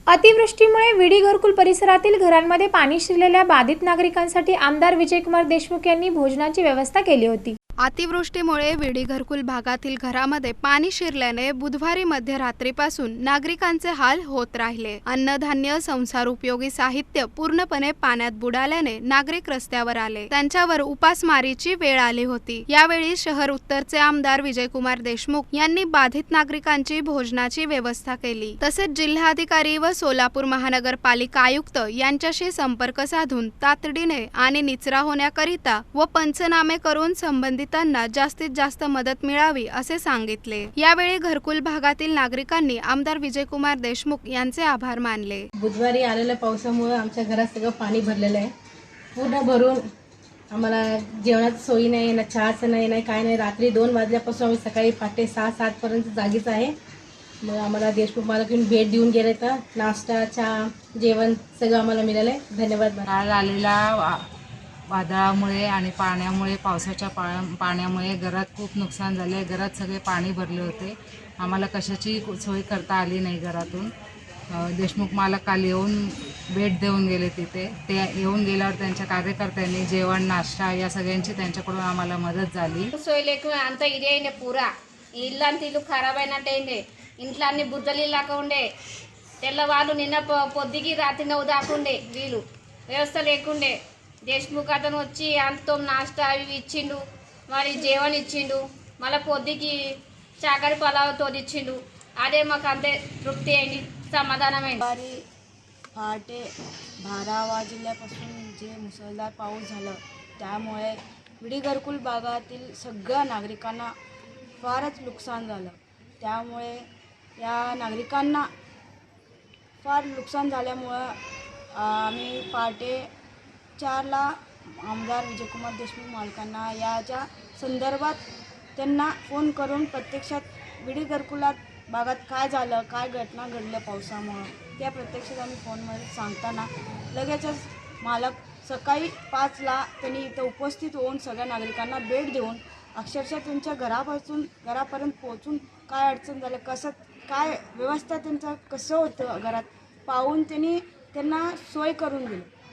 अतिवृष्टीमुळे विडी घरकुल परिसरातील घरांमध्ये पाणी शिरलेल्या बाधित नागरिकांसाठी आमदार विजयकुमार देशमुख यांनी भोजनाची व्यवस्था केली होती। अतिवृष्टीमुळे विडी घरकुल भागातील घरामध्ये पाणी शिरल्याने बुधवारी मध्यरात्रीपासून नागरिकांचे हाल होत राहिले। अन्नधान्य, संसार उपयोगी साहित्य पूर्णपणे पाण्यात बुडाल्याने नागरिक रस्त्यावर आले, त्यांच्यावर उपासमारीची वेळ आली होती। यावेळी शहर उत्तरचे आमदार विजयकुमार देशमुख यांनी बाधित नागरिकांची भोजनाची व्यवस्था केली। तसेच जिल्हाधिकारी व सोलापूर महानगरपालिका आयुक्त यांच्याशी संपर्क साधून तातडीने आणि निचरा होण्याकरिता व पंचनामे करून संबंधित त्यांना जास्तीत जास्त मदत मिळावी असे सांगितले। यावेळी घरकुल भागातील नागरिकांनी आमदार विजयकुमार देशमुख यांचे आभार मानले। बुधवारी आलेल्या पावसामुळे आमच्या घरात सगळं पाणी भरलेलं आहे, पूर्ण भरून आम्हाला जेवणाची सोयी नाही ना, चहाचं नाही काय नाही। रात्री 2 वाजल्यापासून आम्ही सकाळी पहाटे 6-7 पर्यंत जागीच आहे। मग आम्हाला देशमुख मला घेऊन भेट देऊन गेले, तर नाश्ता, चहा, जेवण सगळं आम्हाला मिळालं आहे। धन्यवाद। काल आलेला वादळामुळे आणि पाण्यामुळे, पावसाच्या पाण्यामुळे घरात खूप नुकसान झाले। घरात सगळे पाणी भरले होते, आम्हाला कशाची सोय करता आली नाही घरातून। देशमुख मालक काल येऊन भेट देऊन गेले तिथे। ते येऊन गेल्यावर त्यांच्या कार्यकर्त्यांनी जेवण, नाश्ता या सगळ्यांची त्यांच्याकडून आम्हाला मदत झाली। सोय लेकून అంత ఇదే పూరా ఇల్లంతా ఇల్లు ఖరాబ్ అయినట్టయింది। ఇంట్లో అన్ని బుద్ధలు లాకుండే, తెల్లవాళ్ళు నిన్న పొద్దుకి రాత్రి 9 దాకుండే, వీళ్ళు వ్యవస్థ లేకుండే। దేశముఖ్ అతను వచ్చి అంతో నాస్టా అవి ఇచ్చిండు, మరి జీవన్ ఇచ్చిండు, మళ్ళీ పొద్దుకి చాకరి పలావతో ఇచ్చిండు। అదే మాకు అంతే తృప్తి అయింది, समाधानమైంది। पहाटे 12 वाजल्यापासून जे मुसळधार पाऊस झाला त्यामुळे विडी घरकुल भागातील सगळ्या नागरिकांना फारच नुकसान झालं। त्यामुळे या नागरिकांना फार नुकसान झाल्यामुळं आम्ही पहाटे 4ला आमदार विजयकुमार देशमुख मालकांना याच्या संदर्भात त्यांना फोन करून प्रत्यक्षात विडी घरकुलात भागात काय झालं, काय घटना घडल्या पावसामुळं त्या प्रत्यक्षात आम्ही फोनमध्ये सांगताना लगेचच मालक सकाळी 5ला त्यांनी इथं उपस्थित होऊन सगळ्या नागरिकांना भेट देऊन अक्षरशः त्यांच्या घरापर्यंत पोहोचून काय अडचण झालं, कसं काय व्यवस्था त्यांचं कसं होतं घरात पाहून त्यांनी त्यांना सोय करून दिली।